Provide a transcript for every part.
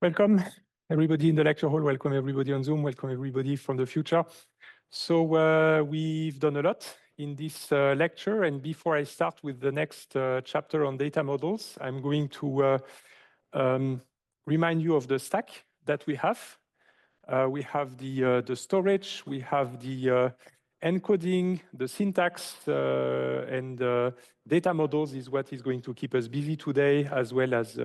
Welcome, everybody in the lecture hall. Welcome, everybody on Zoom. Welcome, everybody from the future. So we've done a lot in this lecture. And before I start with the next chapter on data models, I'm going to remind you of the stack that we have. We have the storage, we have the encoding, the syntax, and data models is what is going to keep us busy today, as well as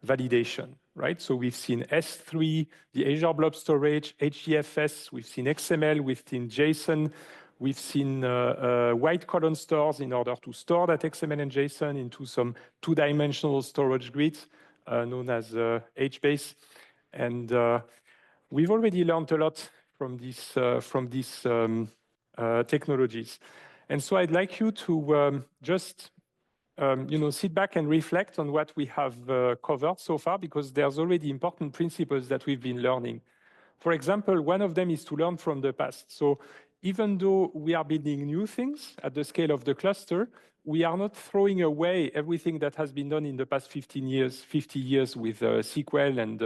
validation, right? So we've seen S3, the Azure Blob Storage, HDFS, we've seen XML, we've seen JSON, we've seen white column stores in order to store that XML and JSON into some two-dimensional storage grids known as HBase. And we've already learned a lot from these technologies. And so I'd like you to just sit back and reflect on what we have covered so far, because there's already important principles that we've been learning. For example, one of them is to learn from the past. So even though we are building new things at the scale of the cluster, we are not throwing away everything that has been done in the past 50 years with SQL and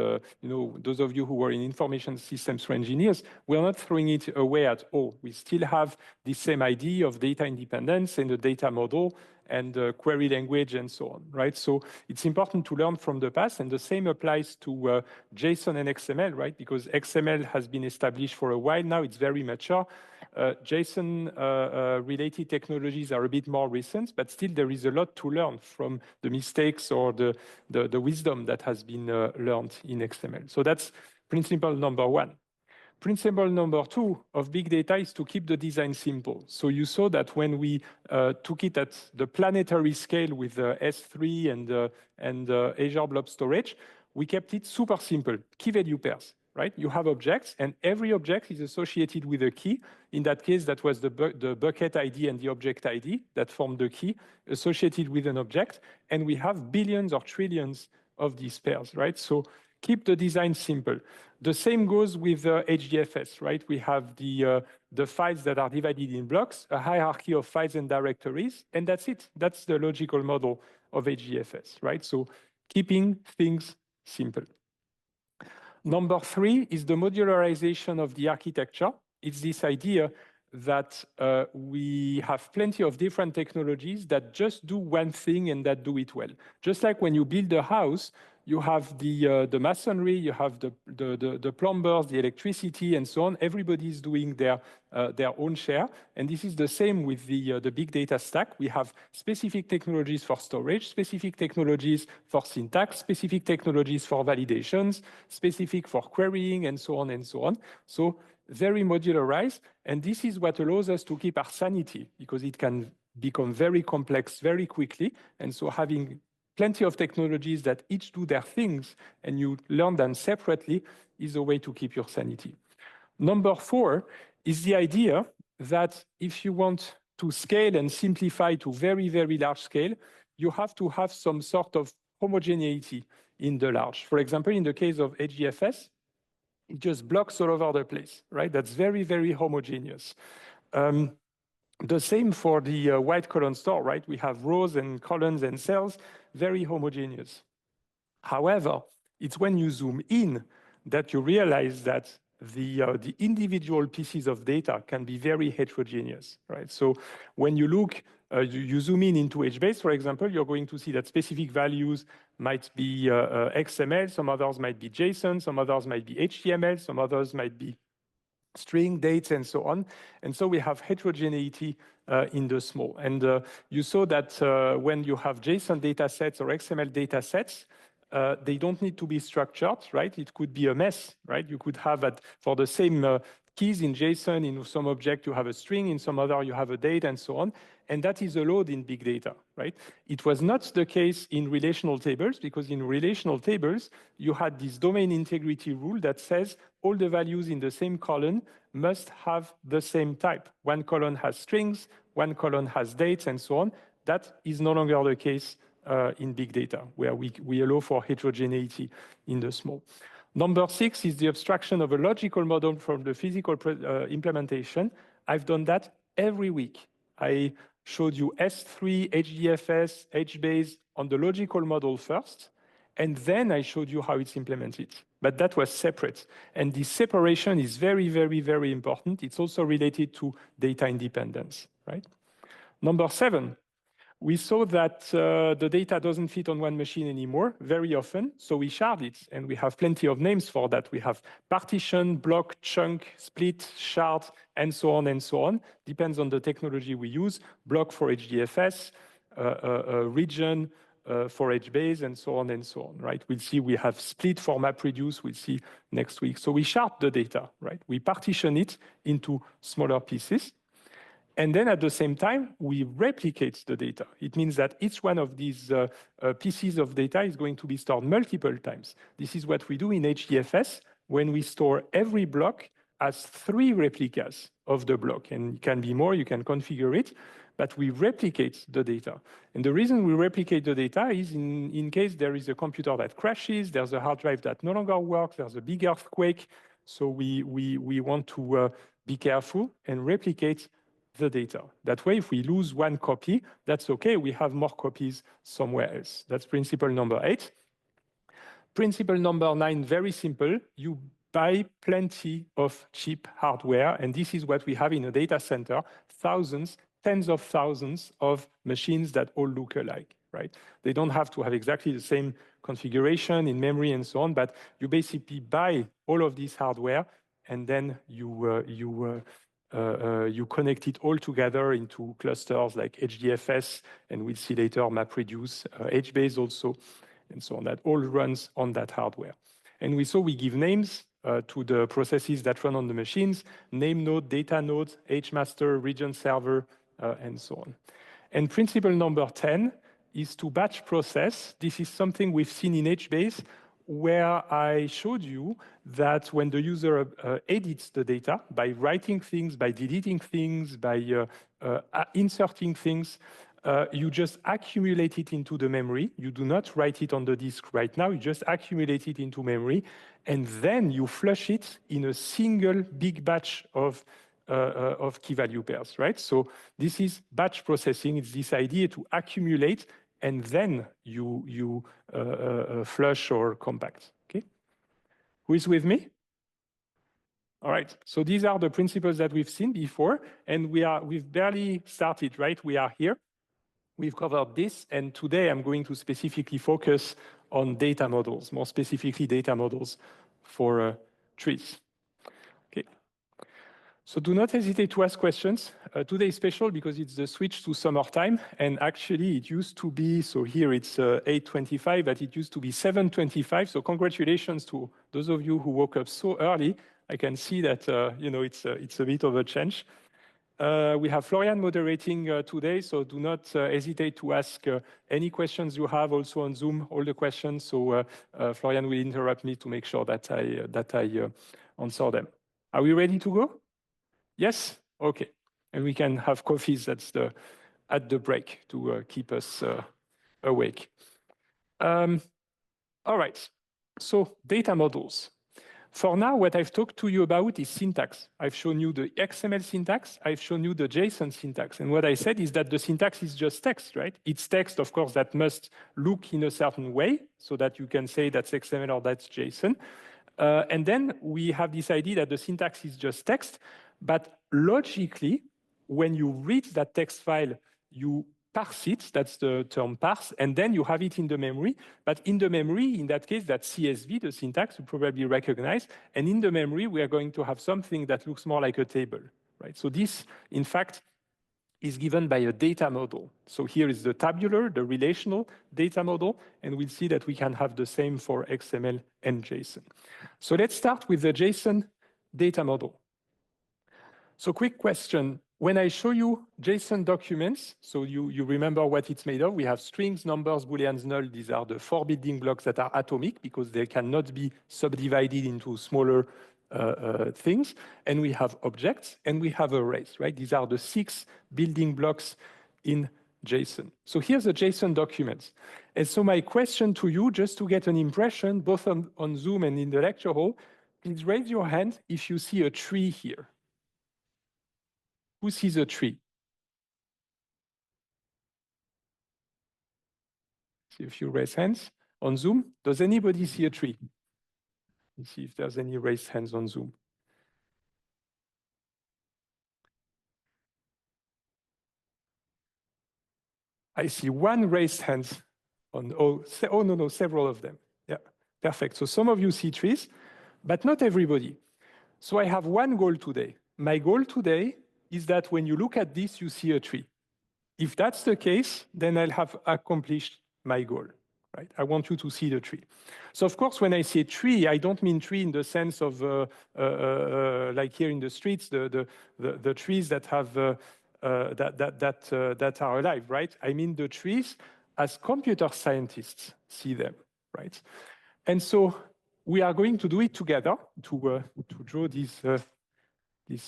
those of you who were in information systems for engineers, we are not throwing it away at all. We still have the same idea of data independence and the data model and query language and so on, right? So it's important to learn from the past, and the same applies to JSON and XML, right? Because XML has been established for a while now, it's very mature. JSON-related technologies are a bit more recent, but still there is a lot to learn from the mistakes or the wisdom that has been learned in XML. So that's principle number one. Principle number two of big data is to keep the design simple. So you saw that when we took it at the planetary scale with S3 and Azure Blob Storage, we kept it super simple, key value pairs, right? You have objects, and every object is associated with a key. In that case, that was the bucket ID and the object ID that formed the key associated with an object. And we have billions or trillions of these pairs, right? So keep the design simple. The same goes with HDFS, right? We have the files that are divided in blocks, a hierarchy of files and directories, and that's it. That's the logical model of HDFS, right? So keeping things simple. Number three is the modularization of the architecture. It's this idea that we have plenty of different technologies that just do one thing and that do it well. Just like when you build a house, you have the masonry, you have the plumbers, the electricity, and so on. Everybody's doing their own share. And this is the same with the big data stack. We have specific technologies for storage, specific technologies for syntax, specific technologies for validations, specific for querying, and so on and so on. So very modularized. And this is what allows us to keep our sanity, because it can become very complex very quickly. And so having plenty of technologies that each do their things and you learn them separately is a way to keep your sanity. Number four is the idea that if you want to scale and simplify to very, very large scale, you have to have some sort of homogeneity in the large. For example, in the case of HDFS, it just blocks all over the place, right? That's very, very homogeneous. The same for the white column store, right? We have rows and columns and cells, very homogeneous. However, it's when you zoom in that you realize that the individual pieces of data can be very heterogeneous, right? So when you look, you zoom in into HBase, for example, you're going to see that specific values might be XML, some others might be JSON, some others might be HTML, some others might be string, dates, and so on. And so we have heterogeneity in the small. And you saw that when you have JSON data sets or XML data sets, they don't need to be structured, right? It could be a mess, right? You could have for the same keys in JSON, in some object you have a string, in some other you have a date, and so on. And that is allowed in big data, right? It was not the case in relational tables, because in relational tables, you had this domain integrity rule that says all the values in the same column must have the same type. One column has strings, one column has dates, and so on. That is no longer the case in big data, where we allow for heterogeneity in the small. Number six is the abstraction of a logical model from the physical implementation. I've done that every week. I showed you S3, HDFS, HBase on the logical model first, and then I showed you how it's implemented. But that was separate. And this separation is very, very, very important. It's also related to data independence, right? Number 7, we saw that the data doesn't fit on one machine anymore very often, so we shard it, and we have plenty of names for that. We have partition, block, chunk, split, shard, and so on and so on. Depends on the technology we use. Block for HDFS, region for HBase, and so on and so on, right? We'll see we have split for MapReduce, we'll see next week. So we shard the data, right? We partition it into smaller pieces. And then at the same time, we replicate the data. It means that each one of these pieces of data is going to be stored multiple times. This is what we do in HDFS when we store every block as 3 replicas of the block. And it can be more, you can configure it, but we replicate the data. And the reason we replicate the data is in case there is a computer that crashes, there's a hard drive that no longer works, there's a big earthquake. So we want to be careful and replicate the data. That way, if we lose one copy, that's okay. We have more copies somewhere else. That's principle number 8. Principle number 9, very simple. You buy plenty of cheap hardware, and this is what we have in a data center, thousands, tens of thousands of machines that all look alike, right? They don't have to have exactly the same configuration in memory and so on, but you basically buy all of this hardware, and then you connect it all together into clusters like HDFS, and we'll see later MapReduce, HBase also, and so on. That all runs on that hardware. And we give names to the processes that run on the machines, name node, data node, HMaster, region server, and so on. And principle number 10 is to batch process. This is something we've seen in HBase, where I showed you that when the user edits the data by writing things, by deleting things, by inserting things, you just accumulate it into the memory. You do not write it on the disk right now. You just accumulate it into memory, and then you flush it in a single big batch of key value pairs, right? So this is batch processing. It's this idea to accumulate and then you flush or compact, okay? Who is with me? All right, so these are the principles that we've seen before, and we've barely started, right? We are here, we've covered this, and today I'm going to specifically focus on data models, more specifically data models for trees. So do not hesitate to ask questions. Today is special because it's the switch to summertime, and actually it used to be, so here it's 8:25, but it used to be 7:25. So congratulations to those of you who woke up so early. I can see that it's a bit of a change. We have Florian moderating today, so do not hesitate to ask any questions you have also on Zoom, all the questions. So Florian will interrupt me to make sure that I answer them. Are we ready to go? Yes? Okay. And we can have coffees at the break to keep us awake. All right. So data models. For now, what I've talked to you about is syntax. I've shown you the XML syntax. I've shown you the JSON syntax. And what I said is that the syntax is just text, right? It's text, of course, that must look in a certain way so that you can say that's XML or that's JSON. And then we have this idea that the syntax is just text. But logically, when you read that text file, you parse it, that's the term parse, and then you have it in the memory. But in the memory, in that case, that's CSV, the syntax, you probably recognize. And in the memory, we are going to have something that looks more like a table, right? So this, in fact, is given by a data model. So here is the tabular, the relational data model, and we'll see that we can have the same for XML and JSON. So let's start with the JSON data model. So quick question, when I show you JSON documents, so you remember what it's made of, we have strings, numbers, booleans, null. These are the 4 building blocks that are atomic because they cannot be subdivided into smaller things. And we have objects and we have arrays, right? These are the 6 building blocks in JSON. So here's a JSON document. And so my question to you, just to get an impression, both on Zoom and in the lecture hall, please raise your hand if you see a tree here. Who sees a tree? See if you raise hands. On Zoom, does anybody see a tree? Let's see if there's any raised hands on Zoom. I see one raised hand on, oh, no, several of them. Yeah, perfect. So some of you see trees, but not everybody. So I have one goal today. My goal today is that when you look at this, you see a tree. If that's the case, then I'll have accomplished my goal, right? I want you to see the tree. So of course, when I say tree, I don't mean tree in the sense of like here in the streets, the trees that have that are alive, right? I mean the trees as computer scientists see them, right? And so we are going to do it together to draw this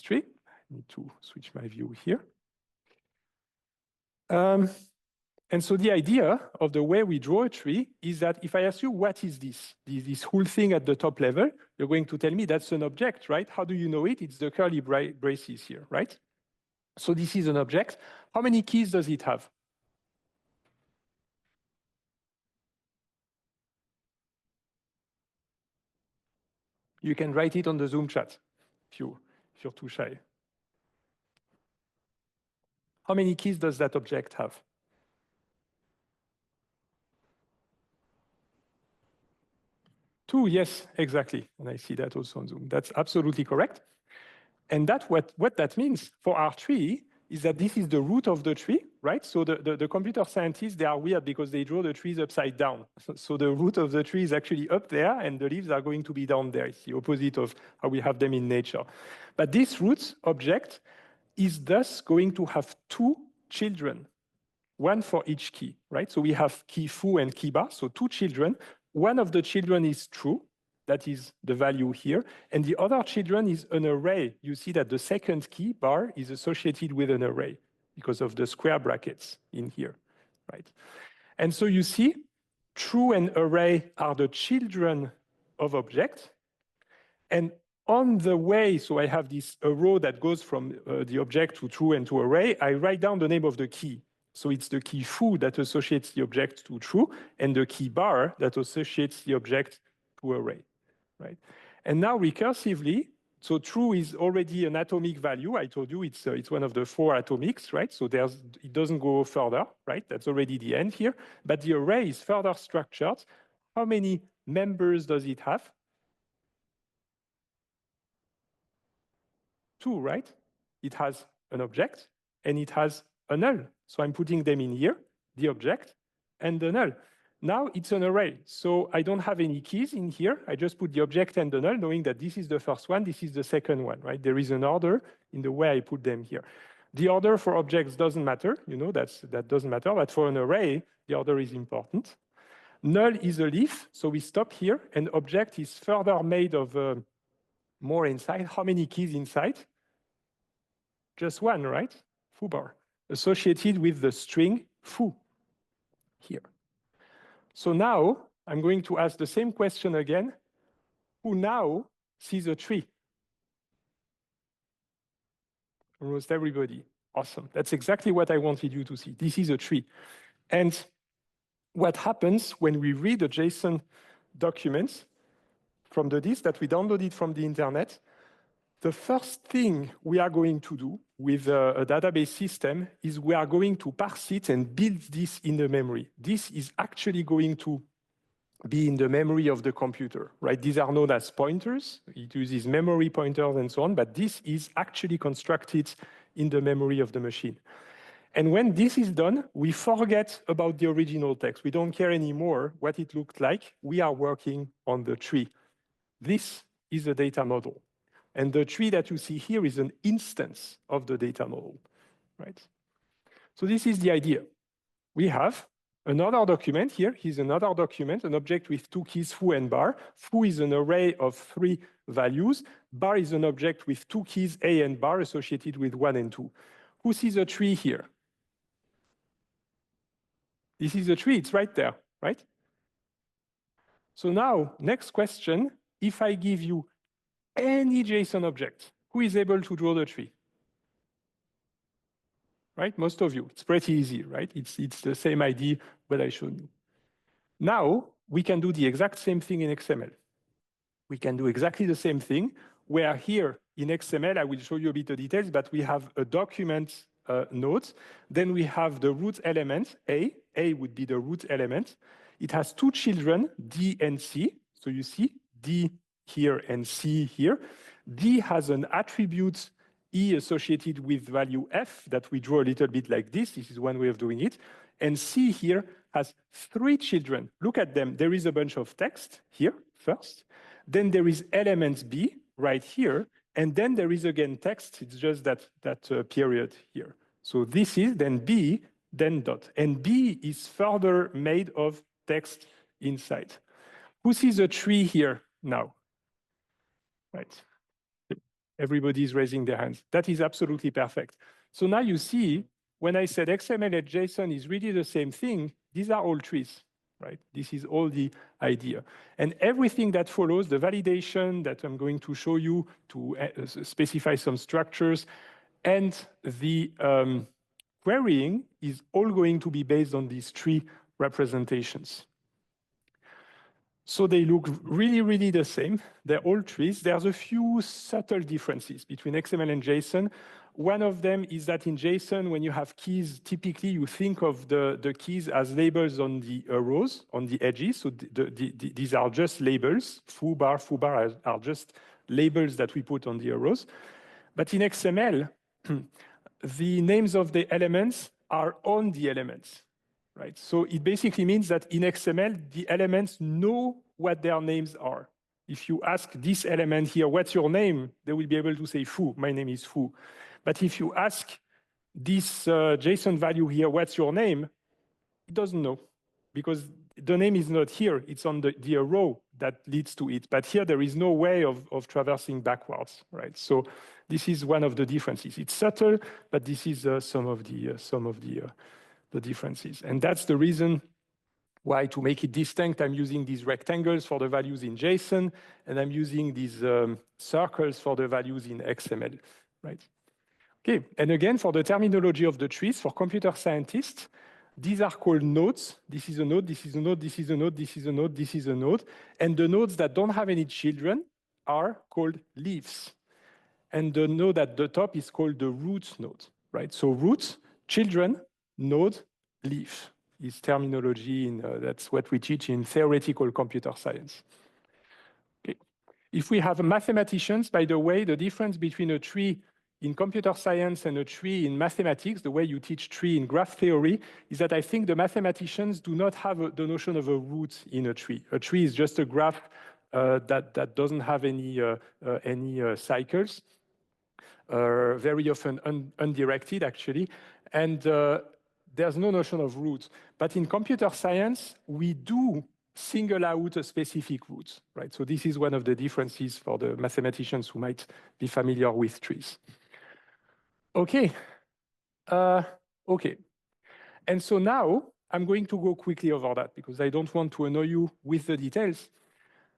tree. I need to switch my view here. And so the idea of the way we draw a tree is that if I ask you, what is this whole thing at the top level, you're going to tell me that's an object, right? How do you know it? It's the curly braces here, right? So this is an object. How many keys does it have? You can write it on the Zoom chat if you're too shy. How many keys does that object have? 2, yes, exactly. And I see that also on Zoom. That's absolutely correct. And what that means for our tree is that this is the root of the tree, right? So the computer scientists, they are weird because they draw the trees upside down. So the root of the tree is actually up there and the leaves are going to be down there. It's the opposite of how we have them in nature. But this root object is thus going to have 2 children, one for each key, right? So we have key foo and key bar, so 2 children. One of the children is true, that is the value here, and the other children is an array. You see that the second key bar is associated with an array because of the square brackets in here, right? And so you see, true and array are the children of object, and on the way, so I have this row that goes from the object to true and to array, I write down the name of the key. So it's the key foo that associates the object to true, and the key bar that associates the object to array, right? And now recursively, so true is already an atomic value. I told you it's one of the 4 atomics, right? So it doesn't go further, right? That's already the end here. But the array is further structured. How many members does it have? 2, right? It has an object and it has a null. So I'm putting them in here, the object and the null. Now it's an array. So I don't have any keys in here. I just put the object and the null, knowing that this is the first one, this is the second one, right? There is an order in the way I put them here. The order for objects doesn't matter, you know, that doesn't matter, but for an array, the order is important. Null is a leaf, so we stop here, and object is further made of more inside. How many keys inside? Just one, right? Foo bar, associated with the string foo here. So now I'm going to ask the same question again. Who now sees a tree? Almost everybody. Awesome. That's exactly what I wanted you to see. This is a tree. And what happens when we read the JSON documents from the disk that we downloaded from the internet, the first thing we are going to do with a database system is we are going to parse it and build this in the memory. This is actually going to be in the memory of the computer, right? These are known as pointers. It uses memory pointers and so on, but this is actually constructed in the memory of the machine. And when this is done, we forget about the original text. We don't care anymore what it looked like. We are working on the tree. This is a data model. And the tree that you see here is an instance of the data model, right? So this is the idea. We have another document here. Here's another document, an object with 2 keys, foo and bar. Foo is an array of 3 values. Bar is an object with 2 keys, a and bar, associated with 1 and 2. Who sees a tree here? This is a tree, it's right there, right? So now, next question, if I give you any JSON object, who is able to draw the tree? Right, most of you, it's pretty easy, right? It's the same idea that I showed you. Now, we can do the exact same thing in XML. We can do exactly the same thing, where here in XML, I will show you a bit of details, but we have a document node. Then we have the root element, A. A would be the root element. It has two children, D and C. So you see D here and C here. D has an attribute E associated with value F that we draw a little bit like this. This is one way of doing it. And C here has three children. Look at them. There is a bunch of text here first. Then there is element B right here. And then there is again text. It's just that period here. So this is then B, then dot. And B is further made of text inside. Who sees a tree here now? Right. Everybody's raising their hands. That is absolutely perfect. So now you see, when I said XML and JSON is really the same thing, these are all trees, right? This is all the idea. And everything that follows, the validation that I'm going to show you to specify some structures, and the querying is all going to be based on these tree representations. So they look really, really the same. They're all trees. There's a few subtle differences between XML and JSON. One of them is that in JSON, when you have keys, typically you think of the keys as labels on the rows, on the edges. So these are just labels. Foo-bar are just labels that we put on the rows. But in XML, the names of the elements are on the elements. Right? So it basically means that in XML, the elements know what their names are. If you ask this element here, what's your name? They will be able to say Foo, my name is Foo. But if you ask this JSON value here, what's your name? It doesn't know because the name is not here. It's on the row that leads to it. But here, there is no way of traversing backwards, right? So this is one of the differences. It's subtle, but this is some of the differences. And that's the reason why, to make it distinct, I'm using these rectangles for the values in JSON, and I'm using these circles for the values in XML, right? Okay, and again, for the terminology of the trees, for computer scientists, these are called nodes. This is a node, this is a node, this is a node, this is a node, this is a node. And the nodes that don't have any children are called leaves. And the node at the top is called the root node, right? So root, children, node, leaf is terminology. That's what we teach in theoretical computer science. Okay. If we have mathematicians, by the way, the difference between a tree in computer science and a tree in mathematics, the way you teach tree in graph theory, is that I think the mathematicians do not have the notion of a root in a tree. A tree is just a graph that doesn't have any cycles, very often undirected, actually. And there's no notion of roots. But in computer science, we do single out a specific root, right? So this is one of the differences for the mathematicians who might be familiar with trees. Okay. Okay. And so now I'm going to go quickly over that because I don't want to annoy you with the details.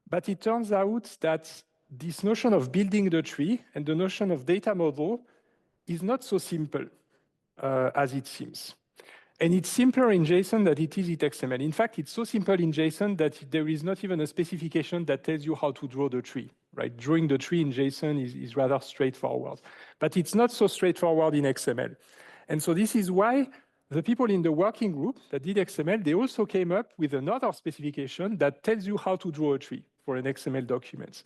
But it turns out that this notion of building the tree and the notion of data model is not so simple as it seems. And it's simpler in JSON than it is in XML. In fact, it's so simple in JSON that there is not even a specification that tells you how to draw the tree, right? Drawing the tree in JSON is rather straightforward. But it's not so straightforward in XML. And so this is why the people in the working group that did XML, they also came up with another specification that tells you how to draw a tree for an XML document.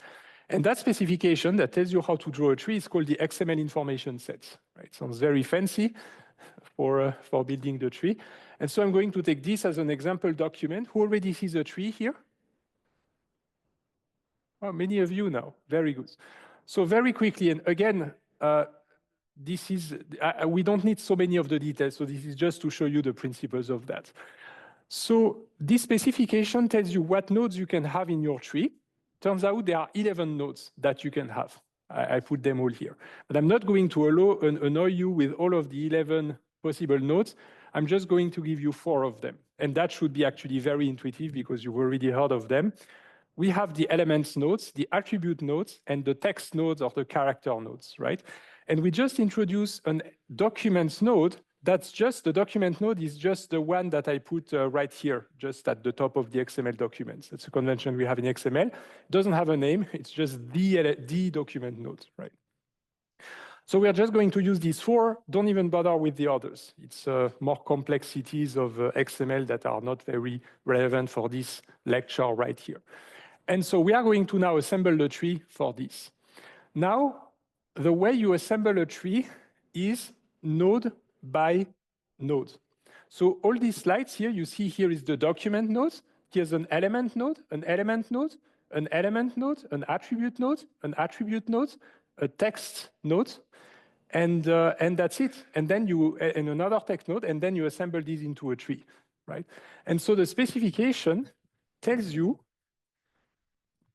And that specification that tells you how to draw a tree is called the XML information set, right? Sounds very fancy for building the tree. And so I'm going to take this as an example document. Who already sees a tree here? Oh, many of you now. Very good. So very quickly, and again, this is, we don't need so many of the details, so this is just to show you the principles of that. So this specification tells you what nodes you can have in your tree. Turns out there are 11 nodes that you can have. I put them all here. But I'm not going to annoy you with all of the 11 possible nodes. I'm just going to give you 4 of them. And that should be actually very intuitive because you've already heard of them. We have the elements nodes, the attribute nodes, and the text nodes or the character nodes, right? And we just introduced a documents node That's just the document node is just the one that I put right here, just at the top of the XML documents. That's a convention we have in XML. It doesn't have a name. It's just the document node, right? So we are just going to use these four. Don't even bother with the others. It's more complexities of XML that are not very relevant for this lecture right here. And so we are going to now assemble the tree for this. Now, the way you assemble a tree is node by node. So all these slides here, you see here is the document node. Here's an element node, an element node, an element node, an attribute node, a text node, and that's it. And then and another text node, and then you assemble these into a tree, right? And so the specification tells you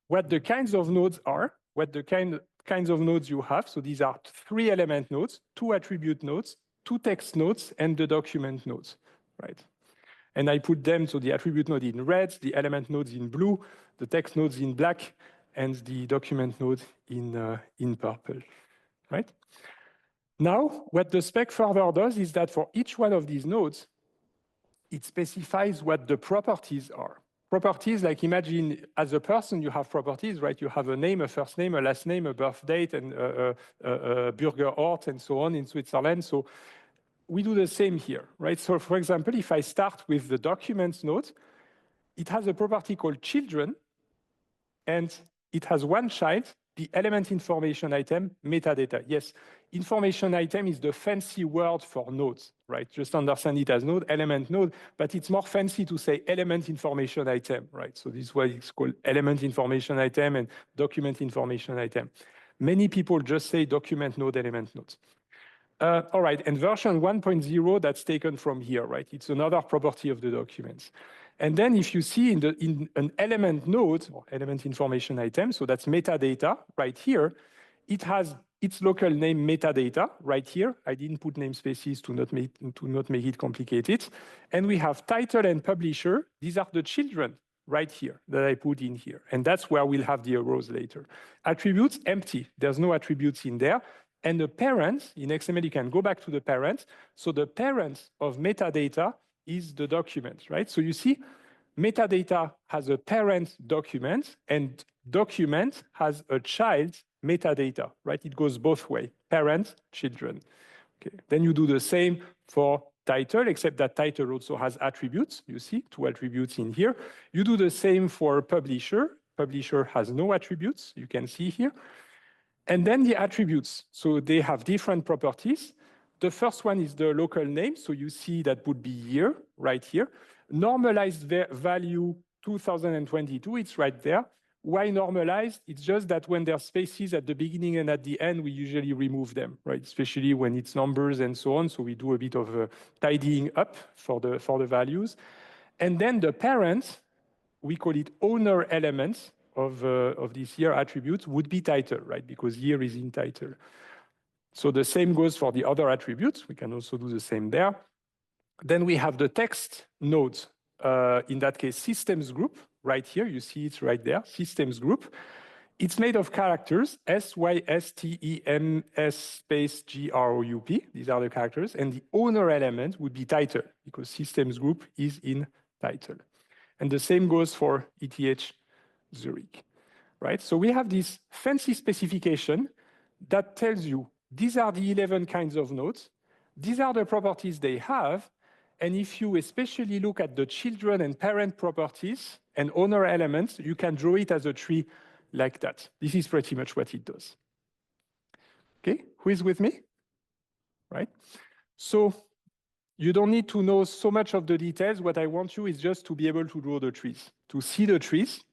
what the kinds of nodes are, what the kinds of nodes you have. So these are 3 element nodes, 2 attribute nodes, 2 text nodes, and the document nodes, right? And I put them, so the attribute node in red, the element nodes in blue, the text nodes in black, and the document node in purple, right? Now, what the spec further does is that for each one of these nodes, it specifies what the properties are. Properties, like imagine as a person, you have properties, right? You have a name, a first name, a last name, a birth date, and a Bürgerort, and so on in Switzerland. So we do the same here, right? So for example, if I start with the documents node, it has a property called children, and it has one child, the element information item, metadata. Yes, information item is the fancy word for nodes, right? Just understand it as node, element node, but it's more fancy to say element information item, right? So this is why it's called element information item and document information item. Many people just say document node, element nodes. All right, and version 1.0, that's taken from here, right? It's another property of the documents. And then if you see in an element node, or element information item, so that's metadata right here, it has its local name metadata right here. I didn't put namespaces to not make it complicated. And we have title and publisher. These are the children right here that I put in here. And that's where we'll have the arrows later. Attributes, empty. There's no attributes in there. And the parent, in XML, you can go back to the parent. So the parent of metadata is the document, right? So you see, metadata has a parent document, and document has a child metadata, right? It goes both ways, parent, children. Okay. Then you do the same for title, except that title also has attributes. You see, 2 attributes in here. You do the same for publisher. Publisher has no attributes, you can see here. And then the attributes, so they have different properties. The first one is the local name, so you see that would be year, right here. Normalized value 2022, it's right there. Why normalized? It's just that when there are spaces at the beginning and at the end, we usually remove them, right? Especially when it's numbers and so on, so we do a bit of tidying up for the values. And then the parent, we call it owner elements of this year attributes, would be title, right? Because year is in title. So the same goes for the other attributes. We can also do the same there. Then we have the text nodes. In that case, systems group, right here. You see it right there, systems group. It's made of characters, SYSTEMS space GROUP. These are the characters. And the owner element would be title, because systems group is in title. And the same goes for ETH Zurich, right? So we have this fancy specification that tells you these are the 11 kinds of nodes. These are the properties they have. And if you especially look at the children and parent properties and owner elements, you can draw it as a tree like that. This is pretty much what it does. Okay, who is with me? Right? So you don't need to know so much of the details. What I want you is just to be able to draw the trees, to see the trees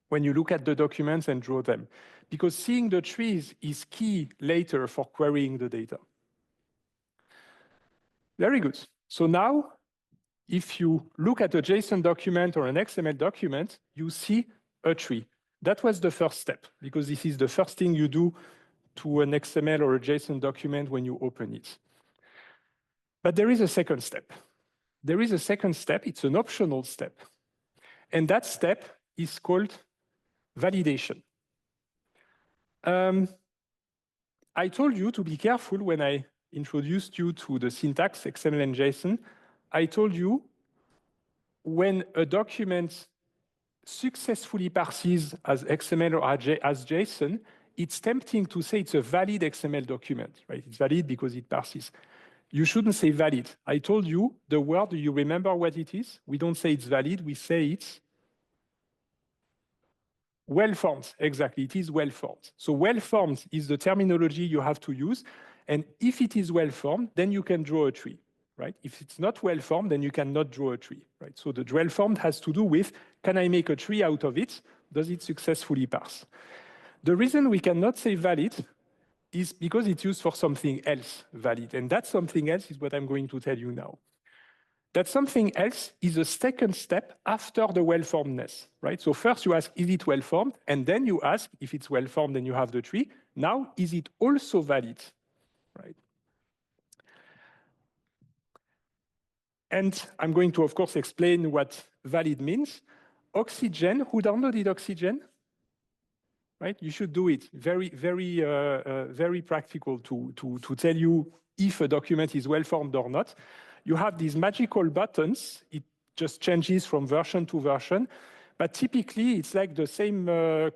when you look at the documents and draw them. Because seeing the trees is key later for querying the data. Very good. So now, if you look at a JSON document or an XML document, you see a tree. That was the first step, because this is the first thing you do to an XML or a JSON document when you open it. But there is a second step. There is a second step. It's an optional step. And that step is called validation. I told you to be careful when I introduced you to the syntax XML and JSON, I told you when a document successfully parses as XML or as JSON, it's tempting to say it's a valid XML document, right? It's valid because it parses. You shouldn't say valid. I told you the word, do you remember what it is? We don't say it's valid, we say it's well-formed. Exactly, it is well-formed. So well-formed is the terminology you have to use. And if it is well-formed, then you can draw a tree, right? If it's not well-formed, then you cannot draw a tree, right? So the well-formed has to do with, can I make a tree out of it? Does it successfully parse? The reason we cannot say valid is because it's used for something else valid. And that something else is what I'm going to tell you now. That something else is a second step after the well-formedness, right? So first you ask, is it well-formed? And then you ask, if it's well-formed, then you have the tree. Now, is it also valid, right? And I'm going to, of course, explain what valid means. Oxygen, who downloaded Oxygen? Right? You should do it. Very, very practical to tell you if a document is well-formed or not. You have these magical buttons. It just changes from version to version. But typically, it's like the same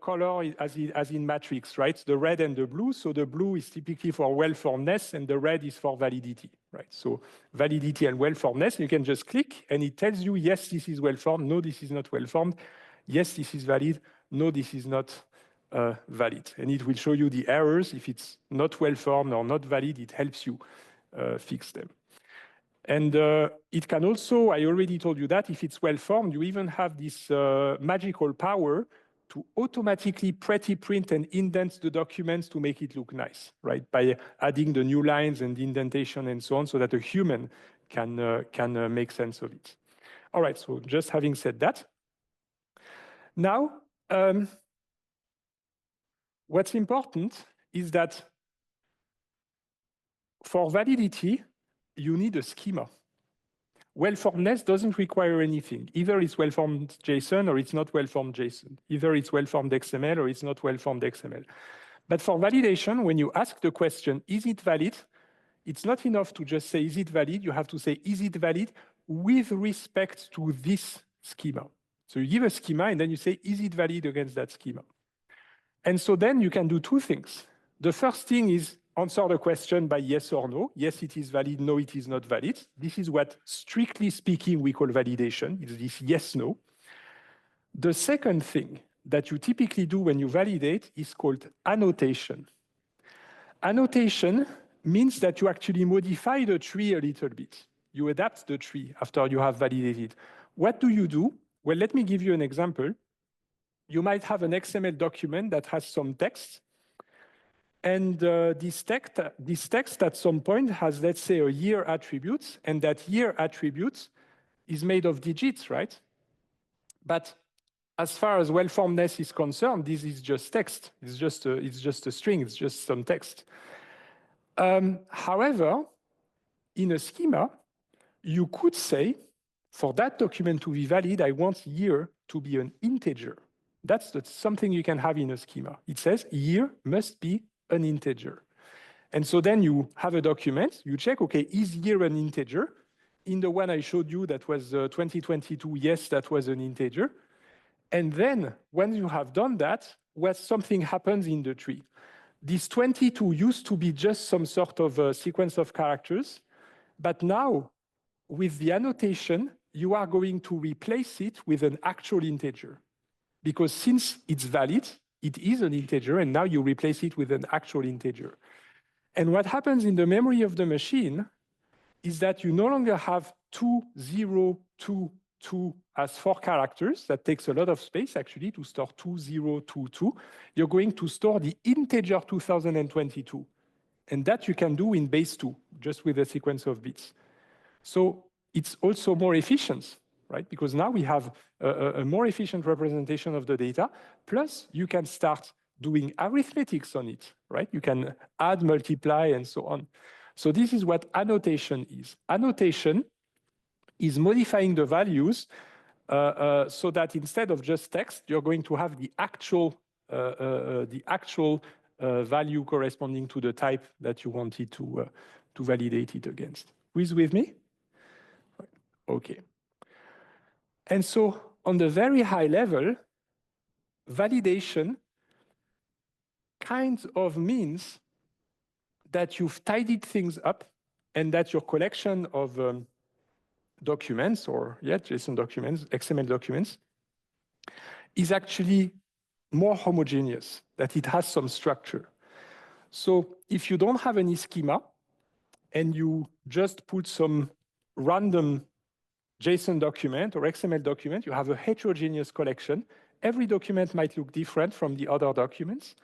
color as in Matrix, right? The red and the blue. So the blue is typically for well-formedness, and the red is for validity, right? So validity and well-formedness, you can just click, and it tells you, yes, this is well-formed. No, this is not well-formed. Yes, this is valid. No, this is not valid. And it will show you the errors. If it's not well-formed or not valid, it helps you fix them. And it can also, I already told you that, if it's well-formed, you even have this magical power to automatically pretty print and indent the documents to make it look nice, right? By adding the new lines and the indentation and so on, so that a human can make sense of it. All right, so just having said that, now, what's important is that for validity, you need a schema. Well-formedness doesn't require anything. Either it's well-formed JSON or it's not well-formed JSON. Either it's well-formed XML or it's not well-formed XML. But for validation, when you ask the question, is it valid? It's not enough to just say, is it valid? You have to say, is it valid with respect to this schema? So you give a schema and then you say, is it valid against that schema? And so then you can do two things. The first thing is answer the question by yes or no. Yes, it is valid. No, it is not valid. This is what, strictly speaking, we call validation. It's this yes, no. The second thing that you typically do when you validate is called annotation. Annotation means that you actually modify the tree a little bit. You adapt the tree after you have validated. What do you do? Well, let me give you an example. You might have an XML document that has some text. And this text at some point has, let's say, a year attribute, and that year attribute is made of digits, right? But as far as well-formedness is concerned, this is just text. It's just a string. It's just some text. However, in a schema, you could say, for that document to be valid, I want year to be an integer. That's something you can have in a schema. It says year must be an integer. And so then you have a document, you check, okay, is year an integer? In the one I showed you that was 2022, yes, that was an integer. And then when you have done that, something happens in the tree. This 22 used to be just some sort of a sequence of characters, but now with the annotation, you are going to replace it with an actual integer. Because since it's valid, it is an integer, and now you replace it with an actual integer. And what happens in the memory of the machine is that you no longer have 2022 as 4 characters. That takes a lot of space, actually, to store 2022. You're going to store the integer 2022. And that you can do in base 2, just with a sequence of bits. So it's also more efficient, right? Because now we have a more efficient representation of the data. Plus, you can start doing arithmetics on it, right? You can add, multiply, and so on. So this is what annotation is. Annotation is modifying the values so that instead of just text, you're going to have the actual value corresponding to the type that you wanted to validate it against. Who is with me? Okay. And so on the very high level, validation kind of means that you've tidied things up and that your collection of documents or JSON documents, XML documents, is actually more homogeneous, that it has some structure. So if you don't have any schema and you just put some random JSON document or XML document, you have a heterogeneous collection. Every document might look different from the other documents.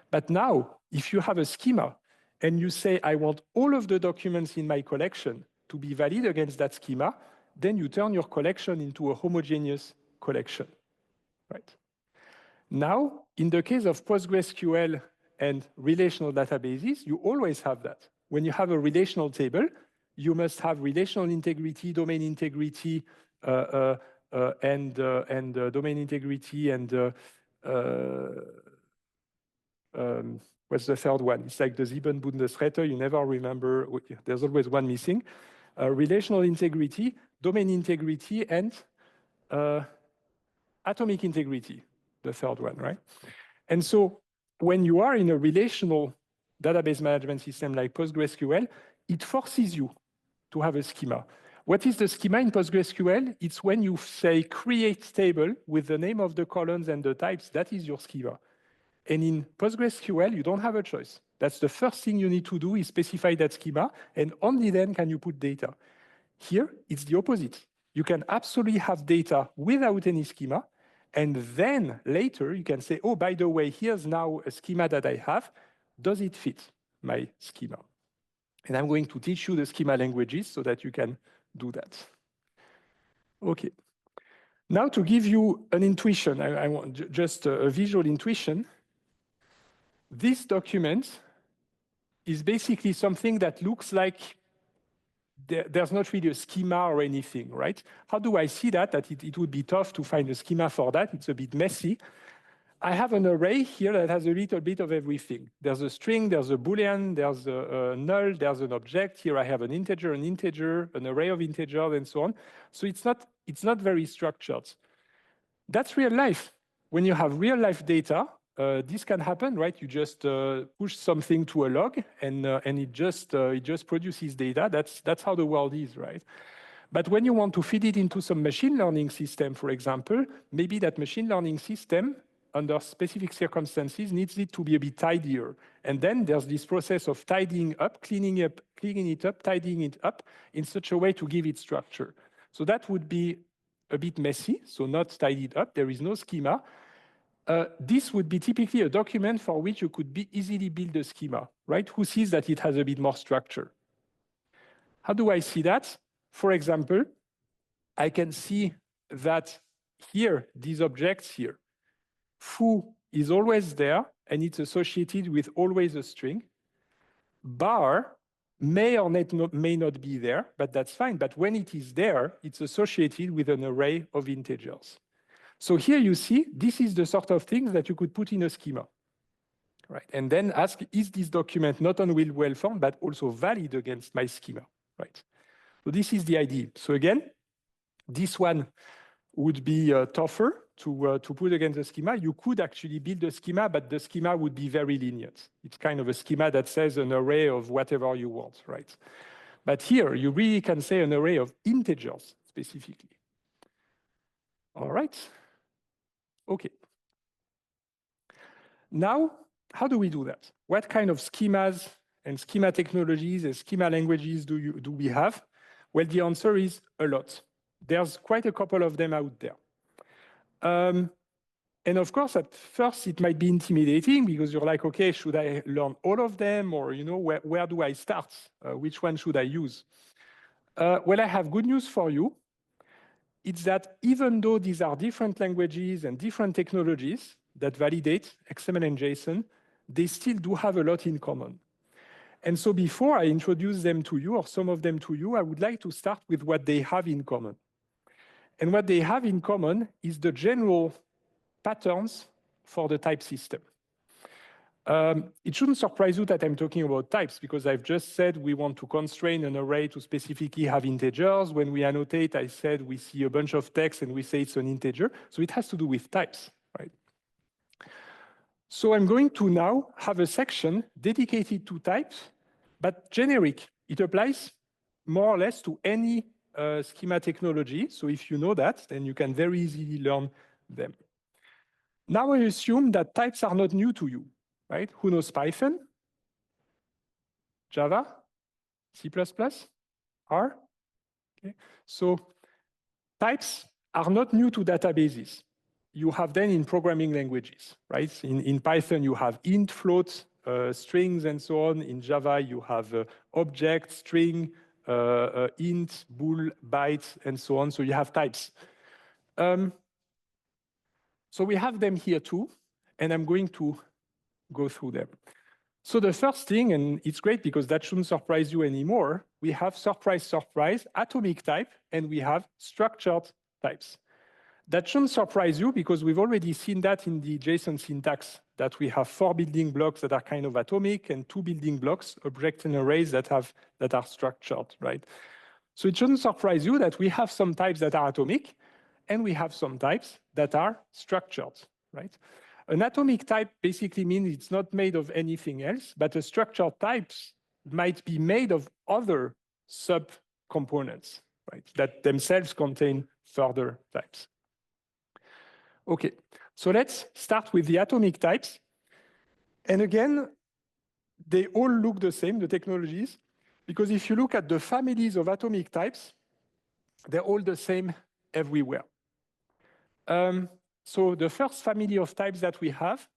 But now, if you have a schema and you say, I want all of the documents in my collection to be valid against that schema, then you turn your collection into a homogeneous collection, right? Now, in the case of PostgreSQL and relational databases, you always have that. When you have a relational table, you must have relational integrity, domain integrity, and domain integrity, and what's the third one? It's like the Siebenbundesräte, you never remember, there's always one missing. Relational integrity, domain integrity, and atomic integrity, the third one, right? And so when you are in a relational database management system like PostgreSQL, it forces you to have a schema. What is the schema in PostgreSQL? It's when you say create table with the name of the columns and the types, that is your schema. And in PostgreSQL, you don't have a choice. That's the first thing you need to do is specify that schema, and only then can you put data. Here, it's the opposite. You can absolutely have data without any schema, and then later you can say, oh, by the way, here's now a schema that I have. Does it fit my schema? And I'm going to teach you the schema languages so that you can do that. Okay. Now to give you an intuition, I want just a visual intuition. This document is basically something that looks like there's not really a schema or anything, right? How do I see that? That it would be tough to find a schema for that. It's a bit messy. I have an array here that has a little bit of everything. There's a string, there's a Boolean, there's a null, there's an object. Here I have an integer, an array of integers, and so on. So it's not very structured. That's real life. When you have real life data, this can happen, right? You just push something to a log, and it just produces data. That's how the world is, right? But when you want to feed it into some machine learning system, for example, maybe that machine learning system, under specific circumstances, needs it to be a bit tidier. And then there's this process of tidying up, cleaning it up, tidying it up in such a way to give it structure. So that would be a bit messy, so not tidied up. There is no schema. This would be typically a document for which you could easily build a schema, right? Who sees that it has a bit more structure? How do I see that? For example, I can see that here, these objects here, foo is always there, and it's associated with always a string. Bar may or may not be there, but that's fine. But when it is there, it's associated with an array of integers. So here you see, this is the sort of things that you could put in a schema, right? And then ask, is this document not only well formed, but also valid against my schema, right? So this is the idea. So again, this one would be tougher to put against the schema. You could actually build a schema, but the schema would be very lenient. It's kind of a schema that says an array of whatever you want, right? But here, you really can say an array of integers specifically. All right. Okay. Now, how do we do that? What kind of schemas and schema technologies and schema languages do we have? Well, the answer is a lot. There's quite a couple of them out there. And of course, at first, it might be intimidating because you're like, okay, should I learn all of them? Or, you know, where do I start? Which one should I use? Well, I have good news for you. It's that even though these are different languages and different technologies that validate XML and JSON, they still do have a lot in common. And so before I introduce them to you, or some of them to you, I would like to start with what they have in common. And what they have in common is the general patterns for the type system. It shouldn't surprise you that I'm talking about types, because I've just said we want to constrain an array to specifically have integers. When we annotate, I said we see a bunch of text and we say it's an integer. So it has to do with types, right? So I'm going to now have a section dedicated to types, but generic. It applies more or less to any schema technology. So if you know that, then you can very easily learn them. Now I assume that types are not new to you, right? Who knows Python? Java? C++? R? Okay. So types are not new to databases. You have them in programming languages, right? In Python, you have int, float, strings, and so on. In Java, you have object, string, int, bool, byte, and so on. So you have types. So we have them here too, and I'm going to go through them. So the first thing, and it's great because that shouldn't surprise you anymore, we have surprise, surprise, atomic type, and we have structured types. That shouldn't surprise you because we've already seen that in the JSON syntax, that we have 4 building blocks that are kind of atomic and 2 building blocks, objects and arrays that are structured, right? So it shouldn't surprise you that we have some types that are atomic and we have some types that are structured, right? An atomic type basically means it's not made of anything else, but a structured type might be made of other subcomponents, right, that themselves contain further types. Okay, so let's start with the atomic types. And again, they all look the same, the technologies, because if you look at the families of atomic types, they're all the same everywhere. So the first family of types that we have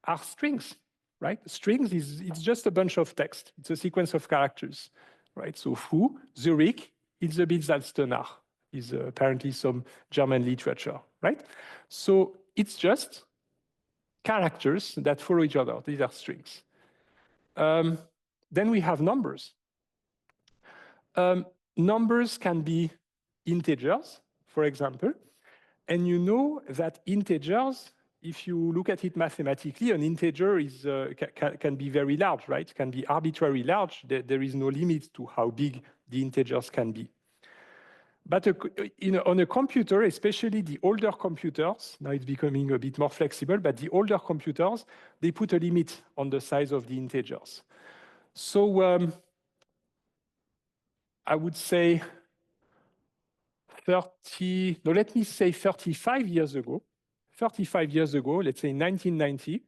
are strings, right? Strings it's just a bunch of text. It's a sequence of characters, right? So foo, Zurich, Ilsebild-Salstenach is apparently some German literature, right? So it's just characters that follow each other. These are strings. Then we have numbers. Numbers can be integers, for example. And you know that integers, if you look at it mathematically, an integer is, can be very large, right? It can be arbitrarily large. There is no limit to how big the integers can be. But on a computer, especially the older computers, now it's becoming a bit more flexible, but the older computers, they put a limit on the size of the integers. So I would say 35 years ago, let's say 1990,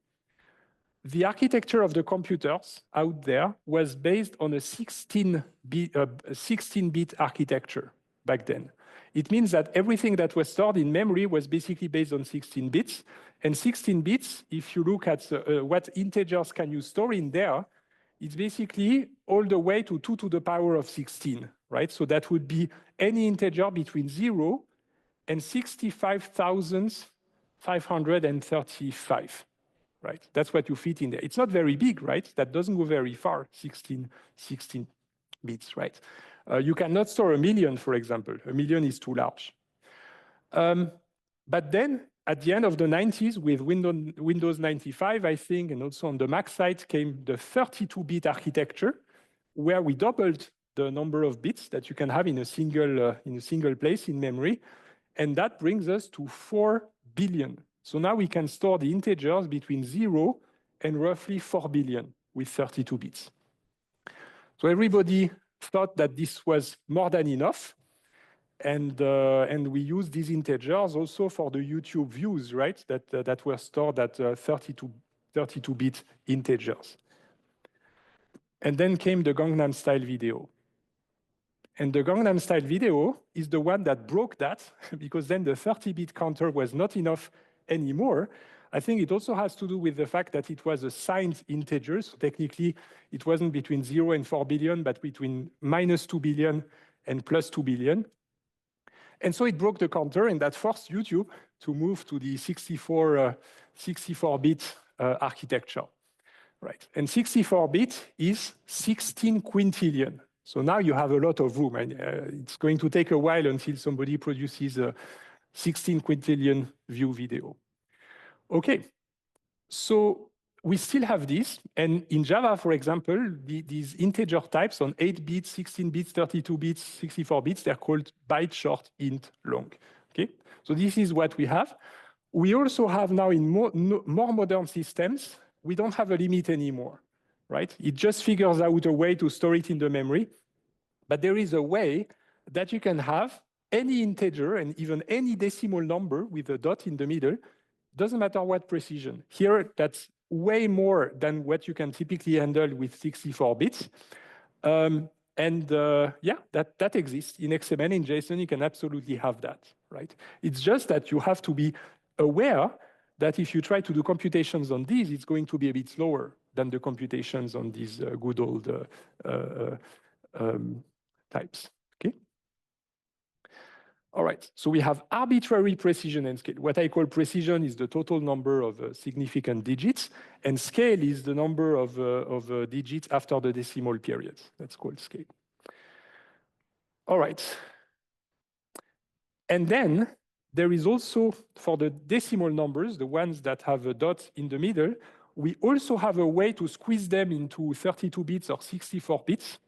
the architecture of the computers out there was based on a 16-bit architecture back then. It means that everything that was stored in memory was basically based on 16 bits. And 16 bits, if you look at what integers can you store in there, it's basically all the way to 2 to the power of 16, right? So that would be any integer between 0 and 65,535, right? That's what you fit in there. It's not very big, right? That doesn't go very far, 16 bits, right? You cannot store a million, for example. A million is too large. But then, at the end of the 90s, with Windows 95, I think, and also on the Mac side, came the 32-bit architecture, where we doubled the number of bits that you can have in a single place in memory. And that brings us to 4 billion. So now we can store the integers between 0 and roughly 4 billion with 32 bits. So everybody thought that this was more than enough. And we use these integers also for the YouTube views, right? That were stored at 32-bit integers. And then came the Gangnam Style video. And the Gangnam Style video is the one that broke that, because then the 30-bit counter was not enough anymore. I think it also has to do with the fact that it was a signed integer. So technically, it wasn't between 0 and 4 billion, but between -2 billion and +2 billion. And so it broke the counter, and that forced YouTube to move to the 64-bit architecture, right? And 64-bit is 16 quintillion. So now you have a lot of room, and it's going to take a while until somebody produces a 16 quintillion view video. Okay, so we still have this. And in Java, for example, these integer types on 8 bits, 16 bits, 32 bits, 64 bits, they're called byte short, int long. Okay? So this is what we have. We also have now in more modern systems, we don't have a limit anymore, right? It just figures out a way to store it in the memory. But there is a way that you can have any integer and even any decimal number with a dot in the middle, doesn't matter what precision. Here, that's way more than what you can typically handle with 64 bits. Yeah, that exists in XML. In JSON, you can absolutely have that, right? It's just that you have to be aware that if you try to do computations on these, it's going to be a bit slower than the computations on these good old types, okay? All right, so we have arbitrary precision and scale. What I call precision is the total number of significant digits, and scale is the number of digits after the decimal period. That's called scale. All right. And then there is also, for the decimal numbers, the ones that have a dot in the middle, we also have a way to squeeze them into 32 bits or 64 bits.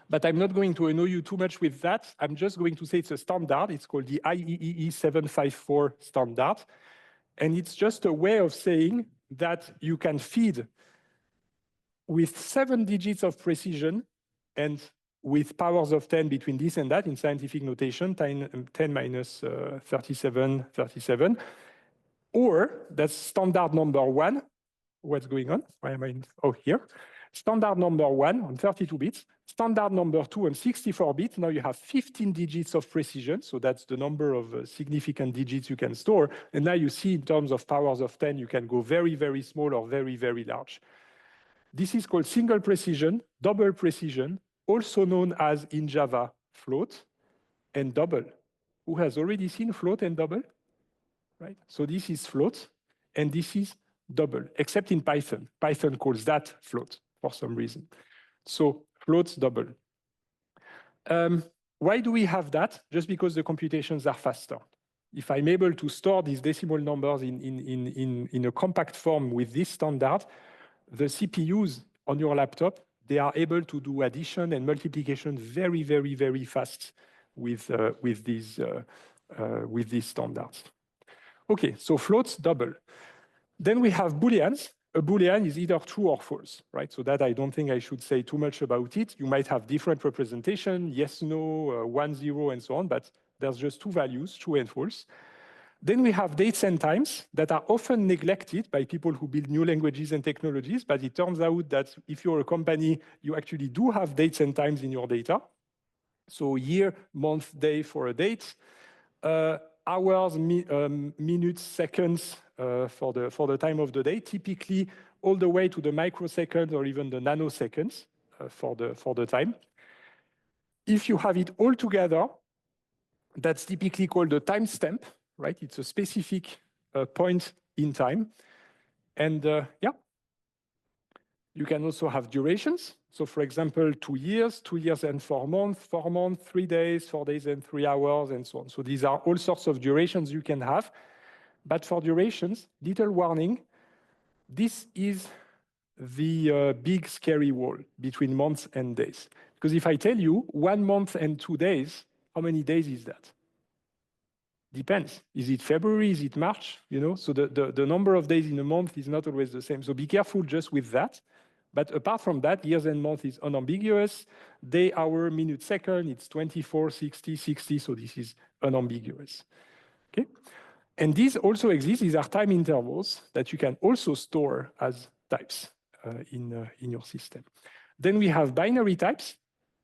But I'm not going to annoy you too much with that. I'm just going to say it's a standard. It's called the IEEE 754 standard. And it's just a way of saying that you can feed with 7 digits of precision and with powers of 10 between this and that in scientific notation, 10 minus 37, 37. Or that's standard number 1. What's going on? Why am I in? Oh, here. Standard number 1 on 32 bits. Standard number 2 on 64 bits. Now you have 15 digits of precision. So that's the number of significant digits you can store. And now you see in terms of powers of 10, you can go very, very small or very, very large. This is called single precision, double precision, also known as in Java float and double. Who has already seen float and double? Right. So this is float and this is double, except in Python. Python calls that float for some reason. So floats double. Why do we have that? Just because the computations are faster. If I'm able to store these decimal numbers in a compact form with this standard, the CPUs on your laptop, they are able to do addition and multiplication very, very, very fast with these standards. Okay, so floats double. Then we have Booleans. A Boolean is either true or false, right? So that I don't think I should say too much about it. You might have different representation, yes, no, 1, 0, and so on, but there's just 2 values, true and false. Then we have dates and times that are often neglected by people who build new languages and technologies, but it turns out that if you're a company, you actually do have dates and times in your data. So year, month, day for a date, hours, minutes, seconds for the time of the day, typically all the way to the microseconds or even the nanoseconds for the time. If you have it all together, that's typically called a timestamp, right? It's a specific point in time. And yeah, you can also have durations. So for example, 2 years, 2 years and 4 months, 4 months, 3 days, 4 days and 3 hours, and so on. So these are all sorts of durations you can have. But for durations, little warning, this is the big scary wall between months and days. Because if I tell you 1 month and 2 days, how many days is that? Depends. Is it February? Is it March? You know, so the number of days in a month is not always the same. So be careful just with that. But apart from that, years and months is unambiguous. Day, hour, minute, second, it's 24, 60, 60. So this is unambiguous. Okay. And these also exist. These are time intervals that you can also store as types in your system. Then we have binary types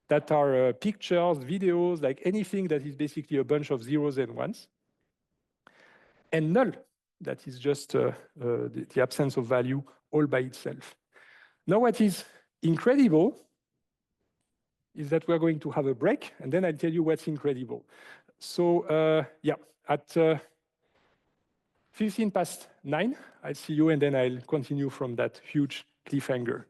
that are pictures, videos, like anything that is basically a bunch of zeros and ones. And null, that is just the absence of value all by itself. Now, what is incredible is that we're going to have a break, and then I'll tell you what's incredible. So yeah, at 15 past 9, I'll see you, and then I'll continue from that huge cliffhanger.